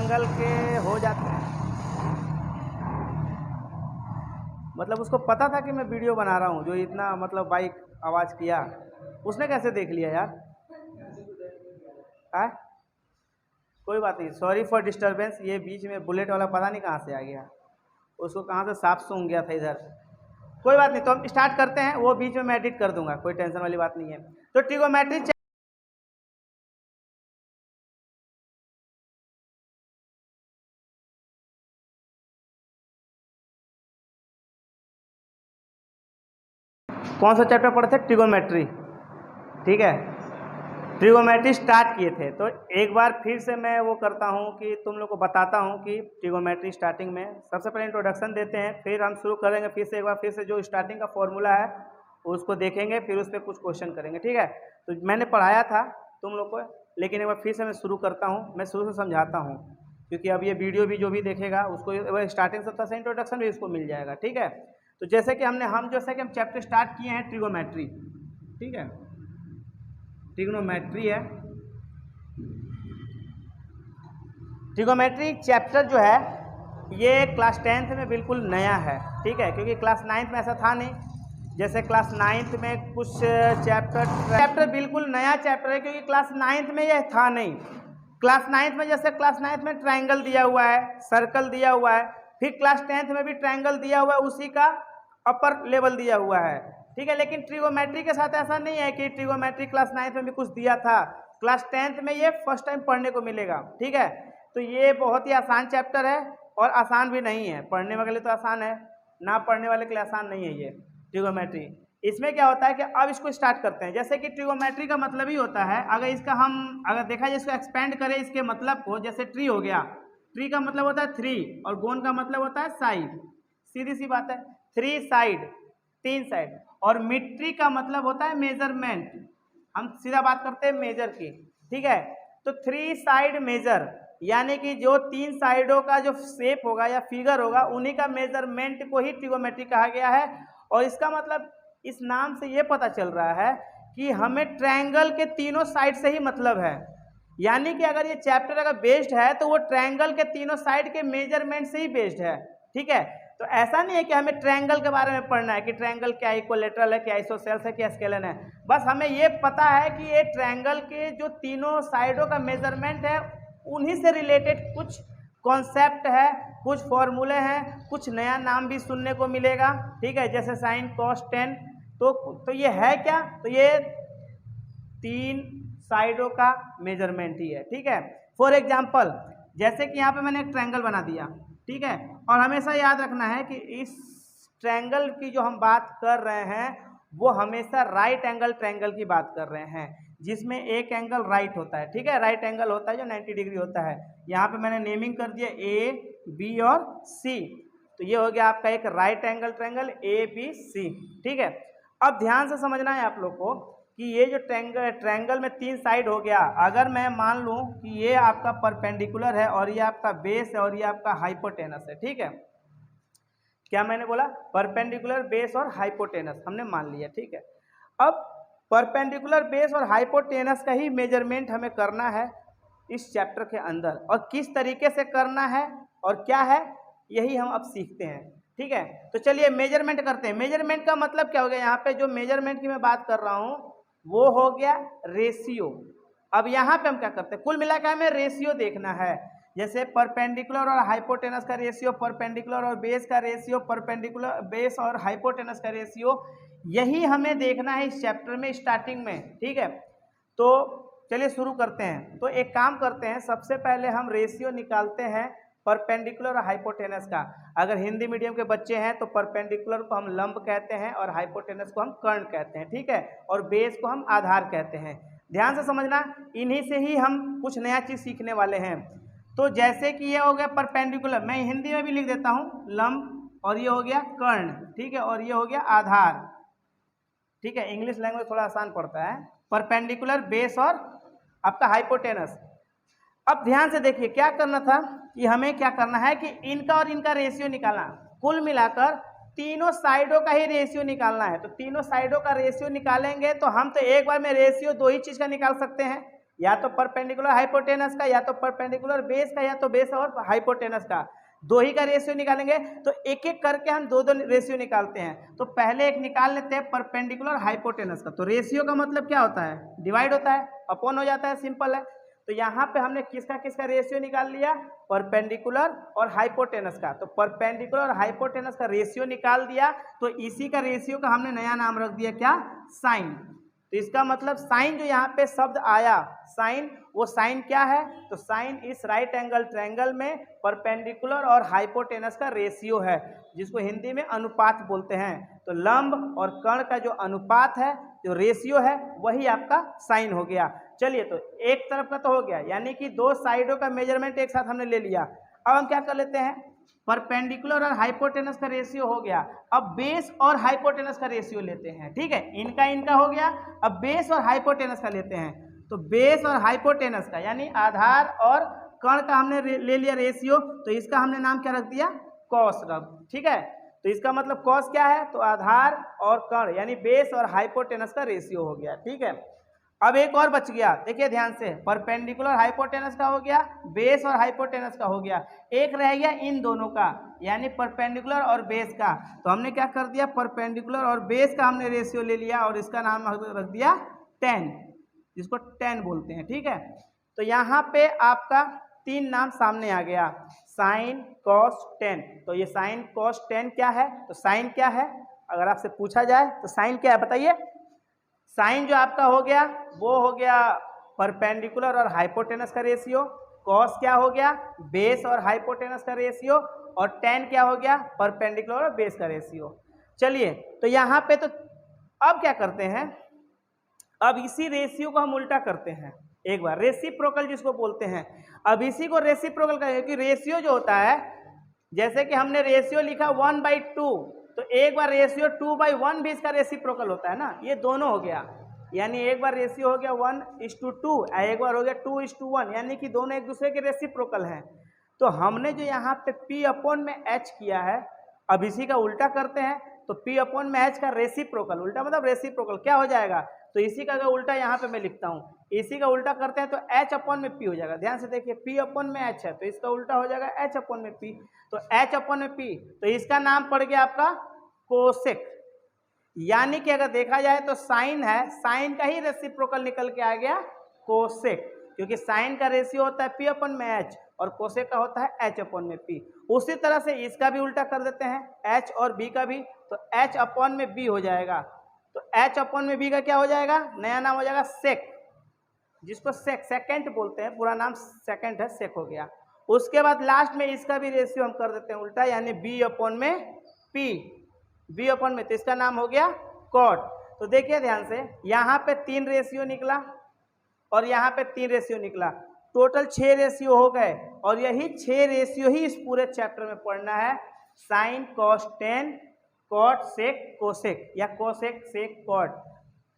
Angle के हो जाते हैं। मतलब उसको पता था कि मैं वीडियो बना रहा हूँ, जो इतना मतलब बाइक आवाज़ किया, उसने कैसे देख लिया यार? है कोई बात नहीं, सॉरी फॉर डिस्टरबेंस। ये बीच में बुलेट वाला पता नहीं कहाँ से आ गया, उसको कहाँ से सांप सूंघ गया था इधर। कोई बात नहीं, तो हम स्टार्ट करते हैं, वो बीच में मैं एडिट कर दूंगा, कोई टेंशन वाली बात नहीं है। तो ट्रिगोमेट्री कौन सा चैप्टर पढ़े थे? ट्रिगोमेट्री। ठीक है, ट्रिगोमेट्री स्टार्ट किए थे, तो एक बार फिर से मैं वो करता हूँ कि तुम लोग को बताता हूँ कि ट्रिगोमेट्री स्टार्टिंग में सबसे पहले इंट्रोडक्शन देते हैं, फिर हम शुरू करेंगे फिर से एक बार फिर से जो स्टार्टिंग का फॉर्मूला है उसको देखेंगे, फिर उस पर कुछ क्वेश्चन करेंगे। ठीक है, तो मैंने पढ़ाया था तुम लोग को, लेकिन एक बार फिर से मैं शुरू करता हूँ, मैं शुरू से समझाता हूँ, क्योंकि अब ये वीडियो भी जो भी देखेगा उसको स्टार्टिंग से थोड़ा सा इंट्रोडक्शन भी उसको मिल जाएगा। ठीक है, तो जैसे कि हम चैप्टर स्टार्ट किए हैं ट्रिगोमेट्री। ठीक है, ट्रिग्नोमेट्री है। ट्रिगोमेट्री चैप्टर जो है ये क्लास 10th में बिल्कुल नया है। ठीक है, क्योंकि क्लास 9th में ऐसा था नहीं, जैसे क्लास 9th में कुछ चैप्टर बिल्कुल नया चैप्टर है, क्योंकि क्लास 9th में यह था नहीं। क्लास 9th में जैसे क्लास 9th में ट्रायंगल दिया हुआ है, सर्कल दिया हुआ है, फिर क्लास 10th में भी ट्रायंगल दिया हुआ है, उसी का अपर लेवल दिया हुआ है। ठीक है, लेकिन ट्रिगोमेट्री के साथ ऐसा नहीं है कि ट्रिगोमेट्री क्लास 9th में भी कुछ दिया था, क्लास 10th में ये फर्स्ट टाइम पढ़ने को मिलेगा। ठीक है, तो ये बहुत ही आसान चैप्टर है, और आसान भी नहीं है, पढ़ने वाले तो आसान है, ना पढ़ने वाले के लिए आसान नहीं है ये ट्रिगोमेट्री। इसमें क्या होता है कि अब इसको स्टार्ट करते हैं। जैसे कि ट्रिगोमेट्री का मतलब ही होता है, अगर देखा जाए इसको एक्सपेंड करें इसके मतलब को, जैसे ट्री हो गया, ट्री का मतलब होता है 3 और गोन का मतलब होता है साइड, सीधी सी बात है, 3 साइड, 3 साइड। और मिट्री का मतलब होता है मेजरमेंट, हम सीधा बात करते हैं मेजर की। ठीक है, तो 3 साइड मेजर, यानी कि जो 3 साइडों का जो शेप होगा या फिगर होगा उन्हीं का मेजरमेंट को ही ट्रिगोमेट्री कहा गया है। और इसका मतलब इस नाम से ये पता चल रहा है कि हमें ट्रायंगल के तीनों साइड से ही मतलब है, यानी कि अगर ये चैप्टर अगर बेस्ड है तो वो ट्रायंगल के तीनों साइड के मेजरमेंट से ही बेस्ड है। ठीक है, तो ऐसा नहीं है कि हमें ट्रायंगल के बारे में पढ़ना है कि ट्रायंगल क्या इक्विलेटरल है, क्या आइसोसेल्स है, क्या स्केलन है, बस हमें ये पता है कि ये ट्रायंगल के जो तीनों साइडों का मेजरमेंट है उन्हीं से रिलेटेड कुछ कॉन्सेप्ट है, कुछ फॉर्मूले हैं, कुछ नया नाम भी सुनने को मिलेगा। ठीक है, जैसे साइन कॉस टेन, तो ये है क्या? तो ये 3 साइडों का मेजरमेंट ही है। ठीक है, फॉर एग्जाम्पल जैसे कि यहाँ पे मैंने एक ट्रायंगल बना दिया। ठीक है, और हमेशा याद रखना है कि इस ट्रायंगल की जो हम बात कर रहे हैं वो हमेशा राइट एंगल ट्रायंगल की बात कर रहे हैं, जिसमें एक एंगल राइट होता है। ठीक है, राइट एंगल होता है जो 90 डिग्री होता है। यहाँ पे मैंने नेमिंग कर दिया ए, बी और सी, तो ये हो गया आपका एक right angle triangle A B C. ठीक है, अब ध्यान से समझना है आप लोग को कि ये जो ट्रायंगल में 3 साइड हो गया, अगर मैं मान लूँ कि ये आपका परपेंडिकुलर है और ये आपका बेस है और ये आपका हाइपोटेनस है। ठीक है, क्या मैंने बोला? परपेंडिकुलर, बेस और हाइपोटेनस हमने मान लिया। ठीक है, अब परपेंडिकुलर, बेस और हाइपोटेनस का ही मेजरमेंट हमें करना है इस चैप्टर के अंदर, और किस तरीके से करना है और क्या है यही हम अब सीखते हैं। ठीक है, तो चलिए मेजरमेंट करते हैं। मेजरमेंट का मतलब क्या हो गया? यहाँ पे जो मेजरमेंट की मैं बात कर रहा हूँ वो हो गया रेशियो। अब यहाँ पे हम क्या करते हैं, कुल मिलाकर हमें रेशियो देखना है, जैसे परपेंडिकुलर और हाइपोटेनस का रेशियो, परपेंडिकुलर और बेस का रेशियो, परपेंडिकुलर बेस और हाइपोटेनस का रेशियो, यही हमें देखना है इस चैप्टर में स्टार्टिंग में। ठीक है, तो चलिए शुरू करते हैं। तो एक काम करते हैं, सबसे पहले हम रेशियो निकालते हैं परपेंडिकुलर और हाइपोटेनस का। अगर हिंदी मीडियम के बच्चे हैं तो परपेंडिकुलर को हम लंब कहते हैं और हाइपोटेनस को हम कर्ण कहते हैं। ठीक है, और बेस को हम आधार कहते हैं। ध्यान से समझना, इन्हीं से ही हम कुछ नया चीज सीखने वाले हैं। तो जैसे कि ये हो गया परपेंडिकुलर, मैं हिंदी में भी लिख देता हूँ लंब, और ये हो गया कर्ण। ठीक है, और ये हो गया आधार। ठीक है, इंग्लिश लैंग्वेज थोड़ा आसान पड़ता है। परपेंडिकुलर, बेस और आपका हाइपोटेनस। अब ध्यान से देखिए क्या करना था कि हमें क्या करना है कि इनका और इनका रेशियो निकालना, कुल मिलाकर तीनों साइडों का ही रेशियो निकालना है। तो तीनों साइडों का रेशियो निकालेंगे तो हम तो एक बार में रेशियो 2 ही चीज का निकाल सकते हैं। या तो परपेंडिकुलर हाइपोटेनस का, या तो परपेंडिकुलर बेस का, या तो बेस और हाइपोटेनस का, दो ही का रेशियो निकालेंगे। तो एक एक करके हम दो दो रेशियो निकालते हैं। तो पहले एक निकाल लेते हैं परपेंडिकुलर हाइपोटेनस का। तो रेशियो का मतलब क्या होता है, डिवाइड होता है, अपॉन हो जाता है, सिंपल है। तो यहाँ पे हमने किसका किसका रेशियो निकाल लिया, परपेंडिकुलर और हाइपोटेनस का। तो परपेंडिकुलर और हाइपोटेनस का रेशियो निकाल दिया, तो इसी का रेशियो का हमने नया नाम रख दिया क्या, साइन। तो इसका मतलब साइन जो यहाँ पे शब्द आया साइन, वो साइन क्या है, तो साइन इस राइट एंगल ट्रायंगल में परपेंडिकुलर और हाइपोटेनस का रेशियो है, जिसको हिंदी में अनुपात बोलते हैं। तो लंब और कर्ण का जो अनुपात है, जो रेशियो है, वही आपका साइन हो गया। चलिए, तो एक तरफ का तो हो गया, यानी कि दो साइडों का मेजरमेंट एक साथ हमने ले लिया। अब हम क्या कर लेते हैं, परपेंडिकुलर और हाइपोटेनस का रेशियो हो गया, अब बेस और हाइपोटेनस का रेशियो लेते हैं। ठीक है, इनका इनका हो गया, अब बेस और हाइपोटेनस का लेते हैं। तो बेस और हाइपोटेनस का यानी आधार और कर्ण का हमने ले लिया रेशियो, तो इसका हमने नाम क्या रख दिया, कॉस रख। ठीक है, तो इसका मतलब कॉस क्या है, तो आधार और कर्ण यानी बेस और हाइपोटेनस का रेशियो हो गया। ठीक है, अब एक और बच गया, देखिए ध्यान से, परपेंडिकुलर हाइपोटेनस का हो गया, बेस और हाइपोटेनस का हो गया, एक रह गया इन दोनों का यानी परपेंडिकुलर और बेस का। तो हमने क्या कर दिया, परपेंडिकुलर और बेस का हमने रेशियो ले लिया और इसका नाम रख दिया 10, जिसको 10 बोलते हैं। ठीक है, तो यहाँ पे आपका तीन नाम सामने आ गया, साइन कॉस 10। तो ये साइन कॉस 10 क्या है, तो साइन क्या है, अगर आपसे पूछा जाए तो साइन क्या है बताइए। साइन जो आपका हो गया वो हो गया परपेंडिकुलर और हाइपोटेनस का रेशियो, कॉस क्या हो गया, बेस और हाइपोटेनस का रेशियो, और टेन क्या हो गया, परपेंडिकुलर और बेस का रेशियो। चलिए, तो यहाँ पे तो अब क्या करते हैं, अब इसी रेशियो को हम उल्टा करते हैं एक बार, रेसिप्रोकल जिसको बोलते हैं। अब इसी को रेसिप्रोकल कहेंगे, क्योंकि रेशियो जो होता है, जैसे कि हमने रेशियो लिखा 1/2, तो एक बार रेशियो 2/1 भी इसका रेसिप्रोकल होता है ना, ये दोनों हो गया। यानी एक बार रेशियो हो गया 1:2, एक बार हो गया 2:1, यानी कि दोनों एक दूसरे के रेसिप्रोकल हैं। तो हमने जो यहाँ पे P/H किया है, अब इसी का उल्टा करते हैं। तो P/H का रेसिप्रोकल, उल्टा मतलब रेसिप्रोकल क्या हो जाएगा, तो इसी का अगर उल्टा यहाँ पे मैं लिखता हूँ, इसी का उल्टा करते हैं तो H/P हो जाएगा। ध्यान से देखिए, P/H है तो इसका उल्टा हो जाएगा H/P। तो H/P, तो इसका नाम पड़ गया आपका कोसेक। यानी कि अगर देखा जाए तो साइन है, साइन का ही रेसिप्रोकल निकल के आ गया कोसेक, क्योंकि साइन का रेशियो होता है P/H और कोसेक का होता है H/P। उसी तरह से इसका भी उल्टा कर देते हैं, H और B का भी, तो H/B हो जाएगा। तो H/B का क्या हो जाएगा, नया नाम हो जाएगा सेक, जिसको सेकेंड बोलते हैं, पूरा नाम सेकेंड है, सेक हो गया। उसके बाद लास्ट में इसका भी रेशियो हम कर देते हैं उल्टा, यानी B/P, तो इसका नाम हो गया कॉट। तो देखिए ध्यान से, यहाँ पे 3 रेशियो निकला और यहाँ पे 3 रेशियो निकला, टोटल 6 रेशियो हो गए, और यही 6 रेशियो ही इस पूरे चैप्टर में पढ़ना है, sine cos 10, cot sec cosec, या कोसेक सेक कॉट।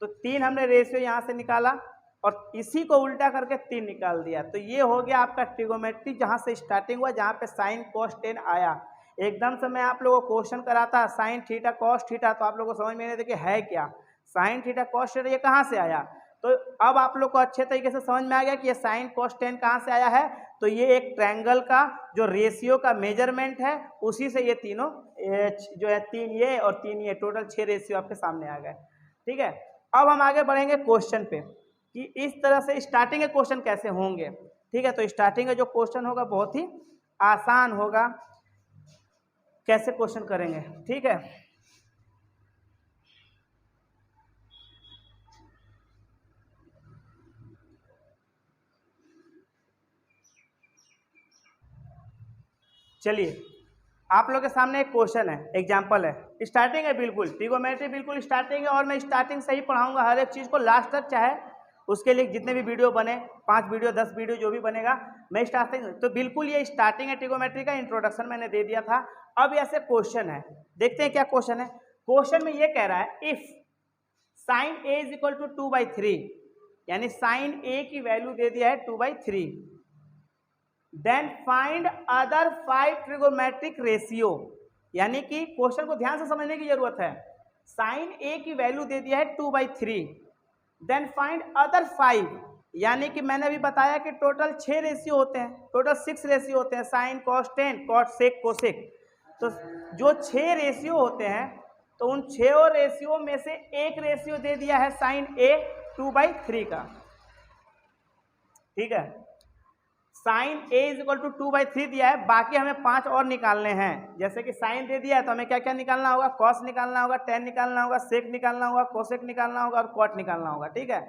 तो 3 हमने रेशियो यहाँ से निकाला और इसी को उल्टा करके 3 निकाल दिया। तो ये हो गया आपका ट्रिगोमेट्री, जहाँ से स्टार्टिंग हुआ, जहाँ पे साइन कॉस 10 आया। एकदम से मैं आप लोगों को क्वेश्चन कराता साइन थीटा कॉस थीटा, तो आप लोगों को समझ में नहीं देखिए है क्या, साइन थीटा कॉस थीटा ये कहाँ से आया। तो अब आप लोग को अच्छे तरीके से समझ में आ गया कि ये साइन कॉस 10 कहाँ से आया है। तो ये एक ट्रायंगल का जो रेशियो का मेजरमेंट है, उसी से ये तीनों जो है 3 ये और 3 ये, टोटल 6 रेशियो आपके सामने आ गए। ठीक है, अब हम आगे बढ़ेंगे क्वेश्चन पे कि इस तरह से स्टार्टिंग के क्वेश्चन कैसे होंगे। ठीक है, तो स्टार्टिंग का जो क्वेश्चन होगा बहुत ही आसान होगा, कैसे क्वेश्चन करेंगे। ठीक है, चलिए आप लोग के सामने एक क्वेश्चन है, एग्जांपल है, स्टार्टिंग है, बिल्कुल ट्रिगोमेट्री बिल्कुल स्टार्टिंग है, और मैं स्टार्टिंग से ही पढ़ाऊंगा हर एक चीज़ को लास्ट तक, चाहे उसके लिए जितने भी वीडियो बने, 5 वीडियो 10 वीडियो जो भी बनेगा, मैं स्टार्टिंग, तो बिल्कुल ये स्टार्टिंग है ट्रिगोमेट्री का, इंट्रोडक्शन मैंने दे दिया था। अब ऐसे क्वेश्चन है, देखते हैं क्या क्वेश्चन है। क्वेश्चन में ये कह रहा है, if sine A is equal to 2/3, यानी साइन A की वैल्यू दे दिया है 2/3, then find other 5 trigonometric ratio. यानी कि क्वेश्चन को ध्यान से समझने की जरूरत है। साइन A की वैल्यू दे दिया है 2/3, देन फाइंड अदर 5 यानी कि मैंने अभी बताया कि टोटल 6 रेशियो होते हैं, टोटल 6 रेशियो होते हैं, sine cos tan cot sec cosec. तो जो 6 रेशियो होते हैं तो उन 6 रेशियो में से एक रेशियो दे दिया है साइन ए 2/3 का, ठीक है। Sine A is equal to 2/3 दिया है, बाकी हमें 5 और निकालने हैं। जैसे कि साइन दे दिया है तो हमें क्या क्या निकालना होगा, कॉस निकालना होगा, टेन निकालना होगा, सेक निकालना होगा, कोसेक निकालना होगा और कॉट निकालना होगा, ठीक है।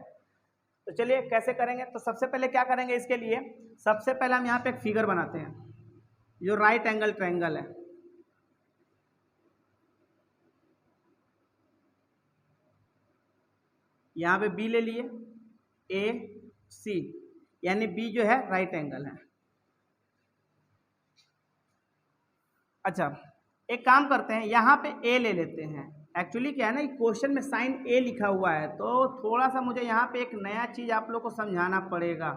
तो चलिए कैसे करेंगे, तो सबसे पहले क्या करेंगे इसके लिए, सबसे पहले हम यहाँ पे एक फिगर बनाते हैं जो राइट एंगल ट्रायंगल है। यहाँ पे बी ले लिए, ए सी, यानी बी जो है राइट एंगल है। अच्छा एक काम करते हैं, यहाँ पे ए ले लेते हैं। एक्चुअली क्या है ना, क्वेश्चन में साइन ए लिखा हुआ है तो थोड़ा सा मुझे यहाँ पे एक नया चीज आप लोग को समझाना पड़ेगा।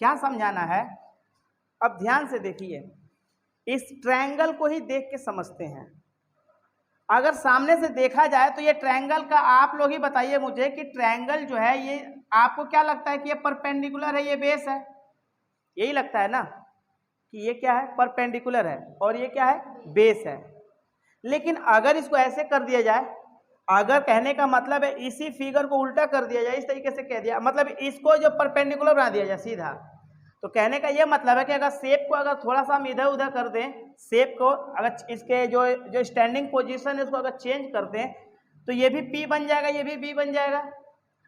क्या समझाना है, अब ध्यान से देखिए, इस ट्रायंगल को ही देख के समझते हैं। अगर सामने से देखा जाए तो ये ट्रायंगल का आप लोग ही बताइए मुझे कि ट्रायंगल जो है ये आपको क्या लगता है कि ये परपेंडिकुलर है, ये बेस है, यही लगता है ना कि ये क्या है, परपेंडिकुलर है और ये क्या है, बेस है। लेकिन अगर इसको ऐसे कर दिया जाए, अगर कहने का मतलब है इसी फिगर को उल्टा कर दिया जाए, इस तरीके से कह दिया, मतलब इसको जो परपेंडिकुलर बना दिया जाए सीधा, तो कहने का ये मतलब है कि अगर शेप को अगर थोड़ा सा हम इधर उधर कर दें, शेप को अगर इसके जो स्टैंडिंग पोजीशन है उसको अगर चेंज कर दें तो ये भी P बन जाएगा, ये भी B बन जाएगा।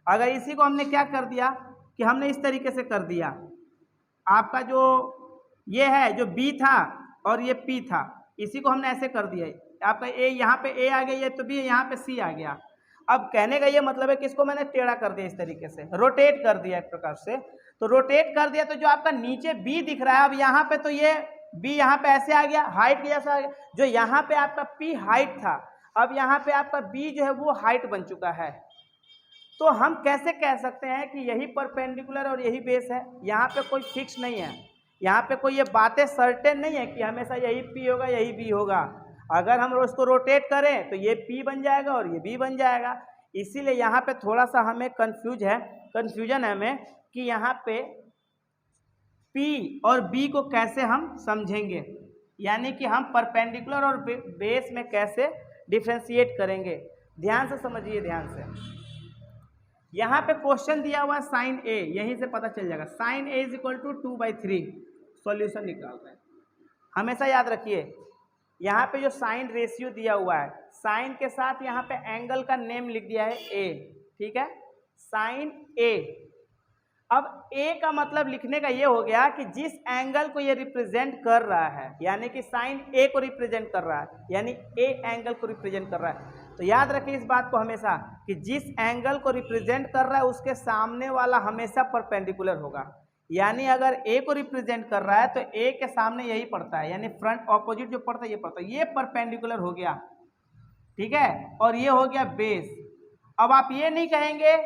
अगर इसी को हमने क्या कर दिया कि हमने इस तरीके से कर दिया, आपका जो ये है जो B था और ये P था, इसी को हमने ऐसे कर दिया, आपका A यहाँ पे A आ गया, ये तो B यहाँ पे C आ गया। अब कहने का ये मतलब है कि इसको मैंने टेढ़ा कर दिया, इस तरीके से रोटेट कर दिया एक प्रकार से। तो रोटेट कर दिया तो जो आपका नीचे B दिख रहा है, अब यहाँ पे तो ये B यहाँ पे ऐसे आ गया, हाइट के जैसा आ गया। जो यहाँ पे आपका P हाइट था, अब यहाँ पे आपका B जो है वो हाइट बन चुका है। तो हम कैसे कह सकते हैं कि यही परपेंडिकुलर और यही बेस है, यहाँ पे कोई फिक्स नहीं है, यहाँ पे कोई ये बातें सर्टेन नहीं है कि हमेशा यही P होगा यही B होगा। अगर हम उसको रोटेट करें तो ये P बन जाएगा और ये B बन जाएगा। इसीलिए यहाँ पे थोड़ा सा हमें कंफ्यूजन है हमें कि यहाँ पे P और B को कैसे हम समझेंगे, यानी कि हम परपेंडिकुलर और बेस में कैसे डिफ्रेंशिएट करेंगे। ध्यान से समझिए, ध्यान से। यहाँ पे क्वेश्चन दिया हुआ है साइन ए, यहीं से पता चल जाएगा sine A is equal to 2/3। Solution निकालते हैं, हमेशा याद रखिए यहाँ पे जो साइन रेशियो दिया हुआ है, साइन के साथ यहाँ पे एंगल का नेम लिख दिया है ए, ठीक है, साइन ए। अब ए का मतलब लिखने का ये हो गया कि जिस एंगल को ये रिप्रेजेंट कर रहा है, यानी कि साइन ए को रिप्रेजेंट कर रहा है, यानी ए एंगल को रिप्रेजेंट कर रहा है। तो याद रखिए इस बात को हमेशा कि जिस एंगल को रिप्रेजेंट कर रहा है उसके सामने वाला हमेशा परपेंडिकुलर होगा। यानी अगर ए को रिप्रेजेंट कर रहा है तो ए के सामने यही पड़ता है, यानी फ्रंट ऑपोजिट जो पड़ता है ये पड़ता है, ये परपेंडिकुलर हो गया, ठीक है, और ये हो गया बेस। अब आप ये नहीं कहेंगे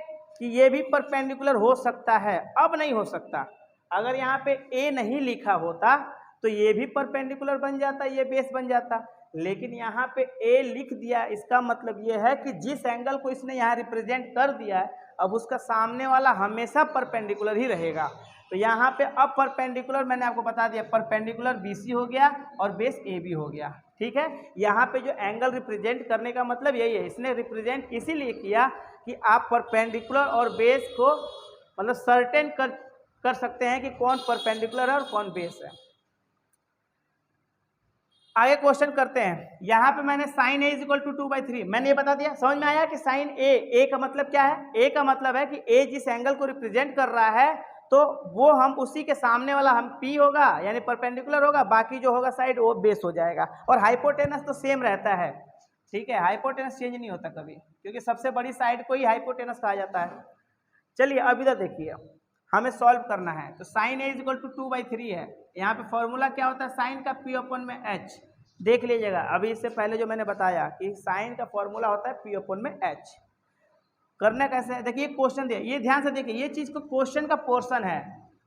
कि ये भी परपेंडिकुलर हो सकता है, अब नहीं हो सकता। अगर यहाँ पे ए नहीं लिखा होता तो ये भी परपेंडिकुलर बन जाता, ये बेस बन जाता, लेकिन यहाँ पे ए लिख दिया, इसका मतलब ये है कि जिस एंगल को इसने यहाँ रिप्रेजेंट कर दिया है अब उसका सामने वाला हमेशा परपेंडिकुलर ही रहेगा। तो यहाँ पे अब परपेंडिकुलर मैंने आपको बता दिया, परपेंडिकुलर BC हो गया और बेस AB हो गया, ठीक है। यहाँ पे जो एंगल रिप्रेजेंट करने का मतलब यही है, इसने रिप्रेजेंट इसीलिए किया कि आप परपेंडिकुलर और बेस को मतलब सर्टेन कर सकते हैं कि कौन परपेंडिकुलर है और कौन बेस है। आगे क्वेश्चन करते हैं, यहाँ पे मैंने sine A is equal to 2/3 मैंने ये बता दिया, समझ में आया कि साइन ए का मतलब क्या है, ए का मतलब है कि ए जिस एंगल को रिप्रेजेंट कर रहा है तो वो हम उसी के सामने वाला हम P होगा यानी परपेंडिकुलर होगा, बाकी जो होगा साइड वो बेस हो जाएगा। और हाइपोटेनस तो सेम रहता है, ठीक है, हाइपोटेनस चेंज नहीं होता कभी, क्योंकि सबसे बड़ी साइड को ही हाइपोटेनस कहा जाता है। चलिए अब इधर देखिए, हमें सॉल्व करना है। तो sine A is equal to 2/3 है, यहाँ पे फॉर्मूला क्या होता है, साइन का P/H देख लीजिएगा। अभी इससे पहले जो मैंने बताया कि साइन का फॉर्मूला होता है P/H। करना कैसे है, देखिए क्वेश्चन दिया, ये ध्यान से देखिए, ये चीज को क्वेश्चन का पोर्शन है,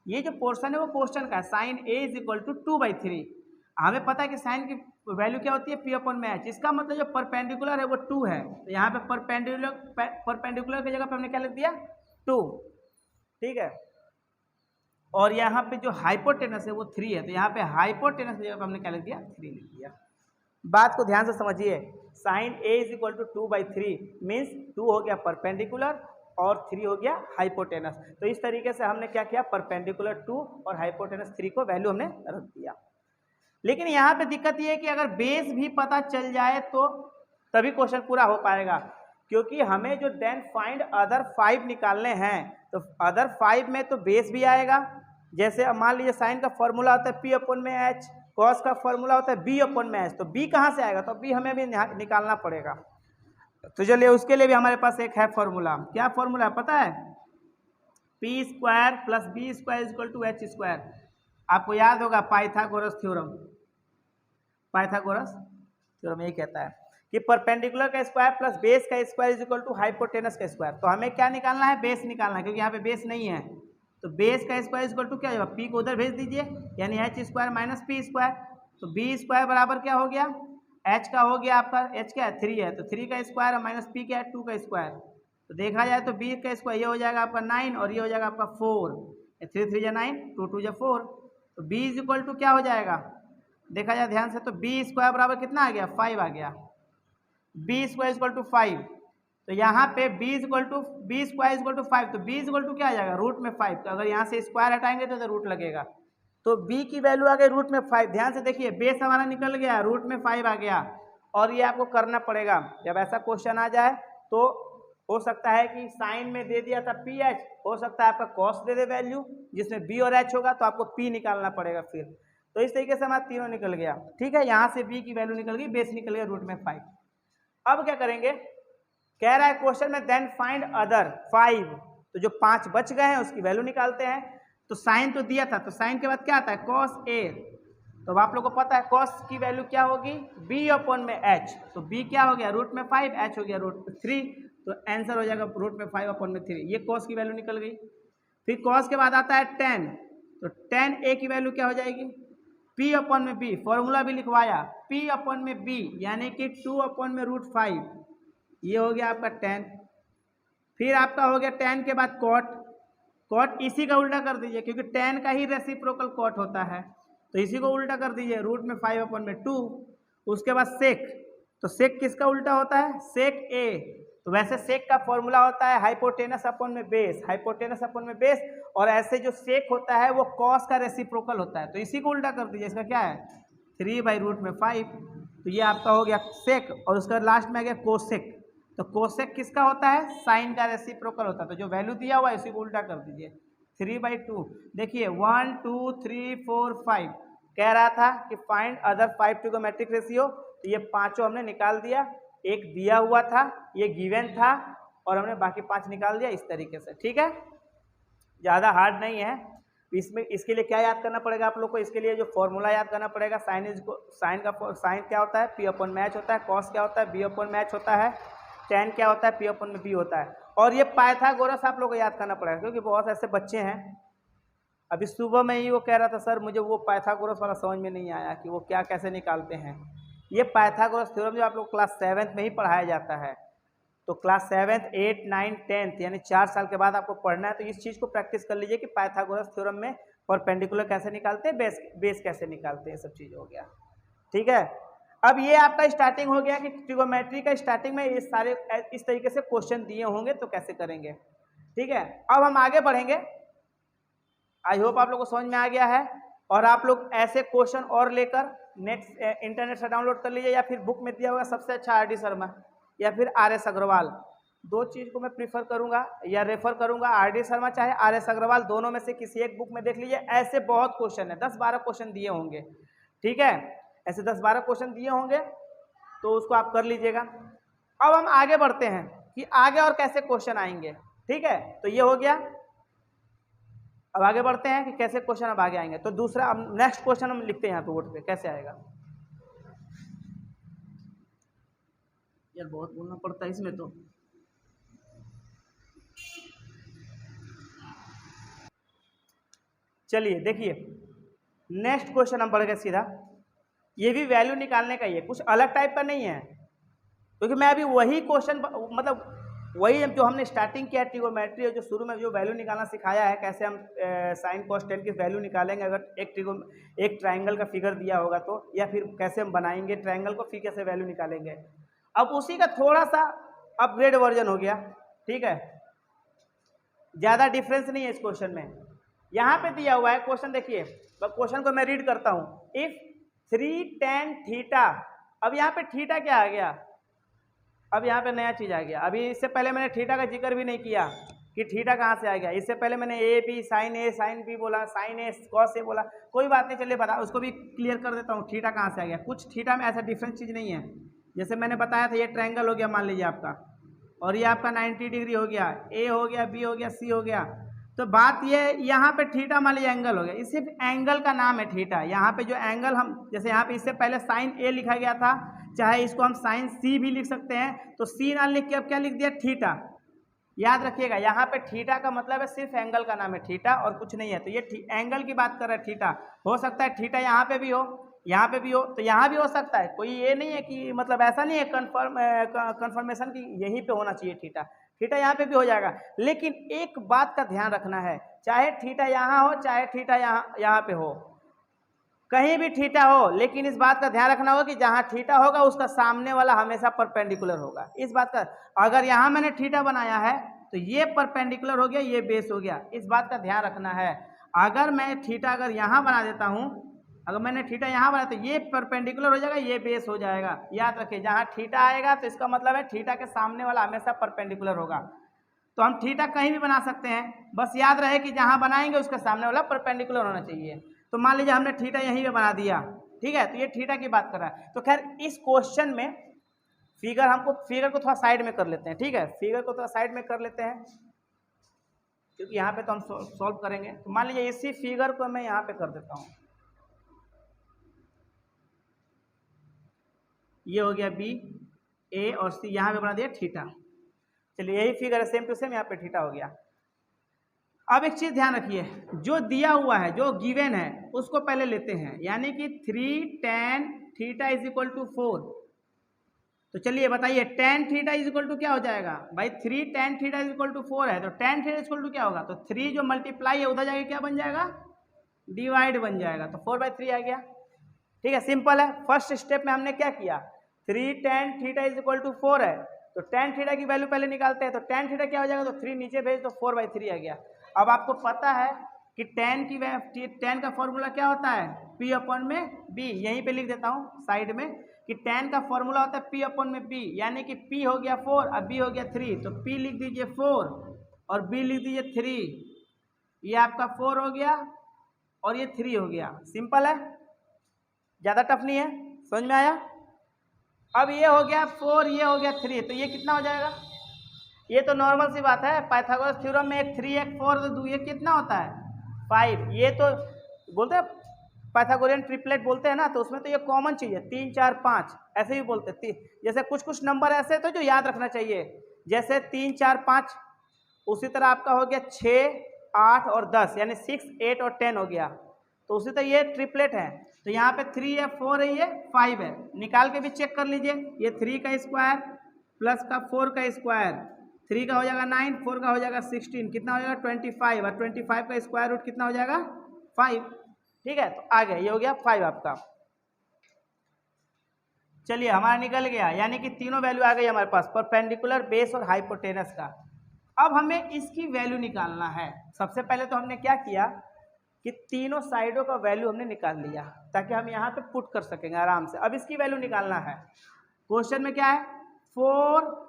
ये जो पोर्शन है वो क्वेश्चन का है, sine A is equal to 2/3। हमें पता है कि साइन की वैल्यू क्या होती है P/H, इसका मतलब जो परपेंडिकुलर है वो 2 है, तो यहाँ पे परपेंडिकुलर की जगह पे हमने क्या लिख दिया 2। ठीक है। और यहाँ पे जो हाइपोटेनस है वो 3 है, तो यहाँ पे हाइपोटेनस की जगह पे हमने क्या लिख दिया, 3 लिख दिया। बात को ध्यान से समझिए, sine A is equal to 2/3 means 2 हो गया परपेंडिकुलर और 3 हो गया हाइपोटेनस। तो इस तरीके से हमने क्या किया, परपेंडिकुलर 2 और हाइपोटेनस 3 को वैल्यू हमने रख दिया। लेकिन यहाँ पे दिक्कत ये है कि अगर बेस भी पता चल जाए तो तभी क्वेश्चन पूरा हो पाएगा, क्योंकि हमें जो देन फाइंड अदर 5 निकालने हैं, तो अदर 5 में तो बेस भी आएगा। जैसे अब मान लीजिए साइन का फॉर्मूला होता है P/H, कॉस का फॉर्मूला होता है B/H, तो B कहाँ से आएगा, तो B हमें भी निकालना पड़ेगा। तो चलिए उसके लिए भी हमारे पास एक है फॉर्मूला। क्या फॉर्मूला है पता है, P² + B² = H²। आपको याद होगा पाइथागोरस थ्योरम, पाइथागोरस थ्योरम यही कहता है कि परपेंडिकुलर का स्क्वायर प्लस बेस का square is equal to hypotenuse का स्क्वायर। तो हमें क्या निकालना है, बेस निकालना है, क्योंकि यहाँ पे बेस नहीं है। तो बेस का स्क्वायर इज इक्वल टू क्या होगा, पी को उधर भेज दीजिए, यानी H² - P²। तो B² बराबर क्या हो गया, H का हो गया आपका, H क्या है 3 है, तो 3 का स्क्वायर माइनस P क्या है 2 का स्क्वायर। तो देखा जाए तो B का स्क्वायर ये हो जाएगा आपका 9 और ये हो जाएगा आपका 4, 3 3 9, 2 2 4। तो B इज इक्वल टू क्या हो जाएगा, देखा जाए ध्यान से, तो B² बराबर कितना आ गया, 5 आ गया। B² = 5, तो यहाँ पे B² = 5, तो B = क्या आ जाएगा, √5। तो अगर यहाँ से स्क्वायर हटाएंगे तो रूट लगेगा, तो B की वैल्यू आ गई √5। ध्यान से देखिए, बेस हमारा निकल गया, √5 आ गया। और ये आपको करना पड़ेगा, जब ऐसा क्वेश्चन आ जाए तो हो सकता है कि साइन में दे दिया था PH, हो सकता है आपका कॉस दे दे वैल्यू जिसमें B और H होगा, तो आपको P निकालना पड़ेगा फिर। तो इस तरीके से हमारा तीनों निकल गया, ठीक है। यहाँ से B की वैल्यू निकल गई, बेस निकल गया √5। अब क्या करेंगे, कह रहा है क्वेश्चन में देन फाइंड अदर 5, तो जो 5 बच गए हैं उसकी वैल्यू निकालते हैं। तो साइन तो दिया था, तो साइन के बाद क्या आता है, cos A। तो अब आप लोगों को पता है cos की वैल्यू क्या होगी, B/H। तो B क्या हो गया √5, H हो गया √3, तो आंसर हो जाएगा √5/3। ये cos की वैल्यू निकल गई। फिर cos के बाद आता है tan, तो tan A की वैल्यू क्या हो जाएगी, P/B, फॉर्मूला भी लिखवाया, P/B यानी कि 2/√5, ये हो गया आपका tan। फिर आपका हो गया tan के बाद cot, cot इसी का उल्टा कर दीजिए, क्योंकि tan का ही रेसिप्रोकल cot होता है, तो इसी को उल्टा कर दीजिए, √5/2। उसके बाद sec, तो sec किसका उल्टा होता है, sec A। तो वैसे sec का फॉर्मूला होता है हाइपोटेनस/बेस, हाइपोटेनस/बेस, और ऐसे जो sec होता है वो cos का रेसिप्रोकल होता है, तो इसी को उल्टा कर दीजिए। इसका क्या है 3/√5, तो ये आपका हो गया sec, और उसका लास्ट में आ गया cosec। तो cosec किसका होता है, साइन का रेसिप्रोकल होता है, तो जो वैल्यू दिया हुआ है इसी को उल्टा कर दीजिए, 3/2। देखिए 1 2 3 4 5 कह रहा था कि फाइंड अदर 5 ट्रिगोमेट्रिक रेशियो, तो ये पांचों हमने निकाल दिया। एक दिया हुआ था, ये गिवन था, और हमने बाकी 5 निकाल दिया इस तरीके से, ठीक है। ज़्यादा हार्ड नहीं है। इसमें इसके लिए क्या याद करना पड़ेगा आप लोग को, इसके लिए जो फॉर्मूला याद करना पड़ेगा, साइन क्या होता है P/H होता है, कॉस क्या होता है B/H होता है, tan क्या होता है P/B होता है। और ये पाइथागोरस आप लोग को याद करना पड़ेगा, क्योंकि बहुत ऐसे बच्चे हैं, अभी सुबह में ही वो कह रहा था सर मुझे वो पाइथागोरस वाला समझ में नहीं आया कि वो क्या कैसे निकालते हैं। ये पाइथागोरस थ्योरम जो आप लोग क्लास 7th में ही पढ़ाया जाता है, तो क्लास 7th 8 9 10th यानी 4 साल के बाद आपको पढ़ना है, तो इस चीज़ को प्रैक्टिस कर लीजिए कि पाइथागोरस थ्योरम में परपेंडिकुलर कैसे निकालते हैं, बेस कैसे निकालते हैं, सब चीज़ हो गया, ठीक है। अब ये आपका स्टार्टिंग हो गया कि ट्रिगोमेट्री का स्टार्टिंग में ये सारे इस तरीके से क्वेश्चन दिए होंगे तो कैसे करेंगे, ठीक है। अब हम आगे बढ़ेंगे, आई होप आप लोग को समझ में आ गया है। और आप लोग ऐसे क्वेश्चन और लेकर नेट इंटरनेट से डाउनलोड कर लीजिए, या फिर बुक में दिया हुआ सबसे अच्छा RD शर्मा या फिर RS अग्रवाल, दो चीज़ को मैं प्रीफर करूंगा या रेफर करूंगा, RD शर्मा चाहे RS अग्रवाल, दोनों में से किसी एक बुक में देख लीजिए। ऐसे बहुत क्वेश्चन है, 10-12 क्वेश्चन दिए होंगे, ठीक है, ऐसे 10-12 क्वेश्चन दिए होंगे, तो उसको आप कर लीजिएगा। अब हम आगे बढ़ते हैं कि आगे और कैसे क्वेश्चन आएंगे, ठीक है। तो ये हो गया, अब आगे बढ़ते हैं कि कैसे क्वेश्चन अब आगे आएंगे। तो दूसरा अब नेक्स्ट क्वेश्चन हम लिखते हैं यहाँ पे बोर्ड पे, कैसे आएगा। यार बहुत बोलना पड़ता है इसमें तो। चलिए देखिए, नेक्स्ट क्वेश्चन हम बढ़ गए सीधा, ये भी वैल्यू निकालने का ही है, कुछ अलग टाइप का नहीं है, क्योंकि मैं अभी वही क्वेश्चन मतलब वही जो हमने स्टार्टिंग किया ट्रिगोमेट्री, जो शुरू में जो वैल्यू निकालना सिखाया है, कैसे हम साइन कॉस टेन की वैल्यू निकालेंगे अगर एक ट्राइंगल का फिगर दिया होगा तो, या फिर कैसे हम बनाएंगे ट्राइंगल को, फिर कैसे वैल्यू निकालेंगे। अब उसी का थोड़ा सा अपग्रेड वर्जन हो गया, ठीक है, ज़्यादा डिफरेंस नहीं है इस क्वेश्चन में। यहाँ पे दिया हुआ है क्वेश्चन, देखिए क्वेश्चन को मैं रीड करता हूँ। इफ 3 tan थीटा, अब यहाँ पे थीटा क्या आ गया, अब यहाँ पे नया चीज़ आ गया। अभी इससे पहले मैंने थीटा का जिक्र भी नहीं किया कि थीटा कहाँ से आ गया। इससे पहले मैंने ए बी साइन बी बोला, साइन ए कॉस ए बोला, कोई बात नहीं, चलिए बता, उसको भी क्लियर कर देता हूँ थीटा कहाँ से आ गया। कुछ थीटा में ऐसा डिफरेंट चीज़ नहीं है। जैसे मैंने बताया था, ये ट्रायंगल हो गया मान लीजिए आपका, और ये आपका 90 डिग्री हो गया, ए हो गया, बी हो गया, सी हो गया। तो बात ये, यहाँ पे थीटा मान लीजिए एंगल हो गया, इस सिर्फ एंगल का नाम है थीटा। यहाँ पे जो एंगल हम, जैसे यहाँ पे इससे पहले साइन ए लिखा गया था, चाहे इसको हम साइन सी भी लिख सकते हैं, तो सी ना लिख के अब क्या लिख दिया, थीटा। याद रखिएगा, यहाँ पे थीटा का मतलब है सिर्फ एंगल का नाम है थीटा, और कुछ नहीं है। तो ये एंगल की बात कर रहा है थीटा। हो सकता है थीटा यहाँ पे भी हो, यहाँ पे भी हो, तो यहाँ भी हो सकता है। कोई ये नहीं है कि मतलब ऐसा नहीं है कंफर्मेशन की यहीं पे होना चाहिए थीटा, थीटा यहाँ पे भी हो जाएगा। लेकिन एक बात का ध्यान रखना है, चाहे थीटा यहाँ हो, चाहे थीटा यहाँ पे हो, कहीं भी थीटा हो, लेकिन इस बात का ध्यान रखना होगा कि जहाँ थीटा होगा उसका सामने वाला हमेशा परपेंडिकुलर होगा। इस बात का, अगर यहाँ मैंने थीटा बनाया है तो ये परपेंडिकुलर हो गया, ये बेस हो गया, इस बात का ध्यान रखना है। अगर मैं थीटा अगर यहाँ बना देता हूँ, अगर मैंने थीटा यहाँ बनाया तो ये परपेंडिकुलर हो जाएगा, ये बेस हो जाएगा। याद रखिए, जहाँ थीटा आएगा तो इसका मतलब है थीटा के सामने वाला हमेशा परपेंडिकुलर होगा। तो हम थीटा कहीं भी बना सकते हैं, बस याद रहे कि जहाँ बनाएंगे उसका सामने वाला परपेंडिकुलर होना चाहिए। तो मान लीजिए हमने थीटा यहीं पे बना दिया, ठीक है, तो ये थीटा की बात कर रहा है। तो खैर इस क्वेश्चन में फिगर को थोड़ा साइड में कर लेते हैं, ठीक है, फिगर को थोड़ा साइड में कर लेते हैं, क्योंकि यहाँ पे तो हम सॉल्व करेंगे। तो मान लीजिए इसी फिगर को मैं यहाँ पे कर देता हूँ, ये हो गया बी, ए और सी, यहाँ पे बना दिया थीटा। चलिए यही फिगर है, सेम टू सेम, यहाँ पे थीटा हो गया। अब एक चीज ध्यान रखिए, जो दिया हुआ है, जो गिवन है, उसको पहले लेते हैं, यानी कि 3 tan theta is equal to 4। तो चलिए बताइए tan theta is equal to क्या हो जाएगा भाई, 3 tan theta is equal to 4 है, तो tan theta is equal to क्या होगा, तो 3 जो मल्टीप्लाई है उधर जाके क्या बन जाएगा, डिवाइड बन जाएगा, तो 4/3 आ गया। ठीक है, सिंपल है। फर्स्ट स्टेप में हमने क्या किया, 3 tan theta is equal to 4 है, तो tan थीटा की वैल्यू पहले निकालते हैं। तो tan थीटा क्या हो जाएगा, तो 3 नीचे भेज तो 4/3 आ गया। अब आपको पता है कि tan का फॉर्मूला क्या होता है, P अपॉन में B। यहीं पे लिख देता हूँ साइड में कि tan का फॉर्मूला होता है P अपॉन में B, यानी कि P हो गया 4 और B हो गया 3, तो P लिख दीजिए 4 और B लिख दीजिए 3। ये आपका 4 हो गया और ये 3 हो गया। सिंपल है, ज़्यादा टफ नहीं है, समझ में आया। अब ये हो गया 4, ये हो गया 3, तो ये कितना हो जाएगा, ये तो नॉर्मल सी बात है, पाइथागोरस थ्योरम में एक 3 एक 4 तो 2 ये कितना होता है 5। ये तो बोलते हैं पाइथागोरियन ट्रिपलेट बोलते हैं ना, तो उसमें तो ये कॉमन चीज़ है, 3 4 5 ऐसे भी बोलते हैं। जैसे कुछ नंबर ऐसे तो जो याद रखना चाहिए, जैसे 3 4 5, उसी तरह आपका हो गया 6 8 और 10, यानी 6 8 और 10 हो गया। तो उसी तरह ये ट्रिपलेट है, तो यहाँ पे 3 है 4 है, ये 5 है, निकाल के भी चेक कर लीजिए। ये 3 का स्क्वायर प्लस का 4 का स्क्वायर, 3 का हो जाएगा 9, 4 का हो जाएगा 16, कितना हो जाएगा 25, और 25 का स्क्वायर रूट कितना हो जाएगा 5। ठीक है, तो आ गया, ये हो गया 5 आपका। चलिए हमारा निकल गया, यानी कि तीनों वैल्यू आ गई हमारे पास, परपेंडिकुलर, बेस और हाइपोटेनस का। अब हमें इसकी वैल्यू निकालना है। सबसे पहले तो हमने क्या किया कि तीनों साइडों का वैल्यू हमने निकाल लिया, ताकि हम यहाँ पे पुट कर सकेंगे आराम से। अब इसकी वैल्यू निकालना है। क्वेश्चन में क्या है, 4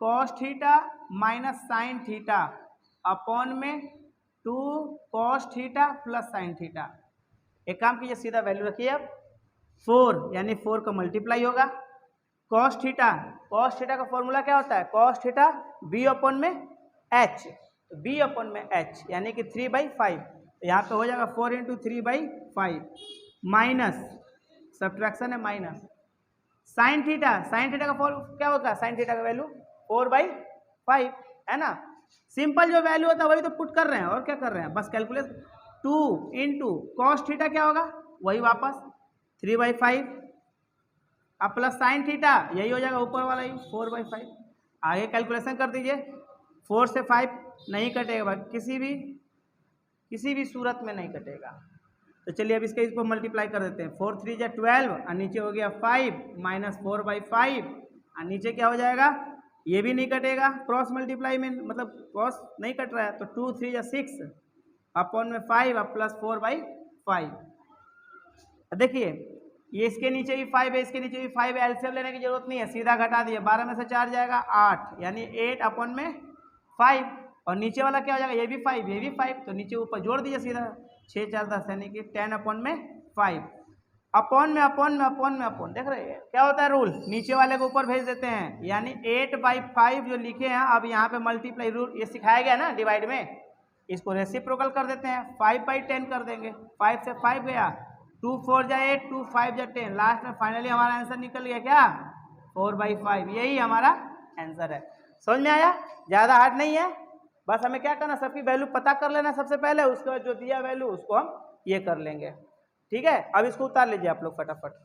cos theta minus sine theta upon में 2 cos theta plus sine theta. एक काम कीजिए, सीधा वैल्यू रखिए। अब 4 यानी 4 का मल्टीप्लाई होगा, cos थीटा का फॉर्मूला क्या होता है, cos थीटा b अपॉन में h, तो b अपॉन में h यानी कि 3/5। यहाँ पे हो जाएगा 4 × 3/5 माइनस, सब्ट्रैक्शन है माइनस, साइन थीटा का फॉर्मूला क्या होगा, साइन थीटा का वैल्यू 4/5 है ना। सिंपल जो वैल्यू होता है वही तो पुट कर रहे हैं, और क्या कर रहे हैं, बस कैलकुलेट। 2 × cos थीटा क्या होगा, वही वापस 3/5, अब प्लस साइन थीटा यही हो जाएगा ऊपर वाला ही 4/5। आगे कैलकुलेशन कर दीजिए। 4 से 5 नहीं कटेगा भाई, किसी भी सूरत में नहीं कटेगा। तो चलिए अब इसको मल्टीप्लाई कर देते हैं। 4 3 जा 12 और नीचे हो गया 5 माइनस 4/5 और नीचे क्या हो जाएगा, ये भी नहीं कटेगा क्रॉस मल्टीप्लाई में, मतलब क्रॉस नहीं कट रहा है। तो 2 3 जा 6 अपॉन में 5 और प्लस 4/5। देखिए ये इसके नीचे भी 5 है, इसके नीचे भी 5 है, एलसीएम लेने की जरूरत नहीं है, सीधा घटा दिए। 12 में से 4 जाएगा 8, यानी 8 अपॉन में 5 और नीचे वाला क्या हो जाएगा, ये भी 5 ये भी 5, तो नीचे ऊपर जोड़ दीजिए सीधा। 6 4 10 यानी कि 10 अपॉन में 5 अपॉन में अपॉन में अपॉन में अपॉन। देख रहे हैं क्या होता है रूल, नीचे वाले को ऊपर भेज देते हैं, यानी 8/5 जो लिखे हैं अब यहाँ पे मल्टीप्लाई रूल ये सिखाया गया ना डिवाइड में, इसको रेसिप्रोकल कर देते हैं, 5/10 कर देंगे। 5 से 5 गया, 2 4 जा 8 2 5 जा 10, लास्ट में फाइनली हमारा आंसर निकल गया क्या, 4/5। यही हमारा आंसर है। समझ में आया, ज़्यादा हार्ड नहीं है, बस हमें क्या करना, सबकी वैल्यू पता कर लेना सबसे पहले, उसके बाद जो दिया वैल्यू उसको हम ये कर लेंगे। ठीक है, अब इसको उतार लीजिए आप लोग फटाफट।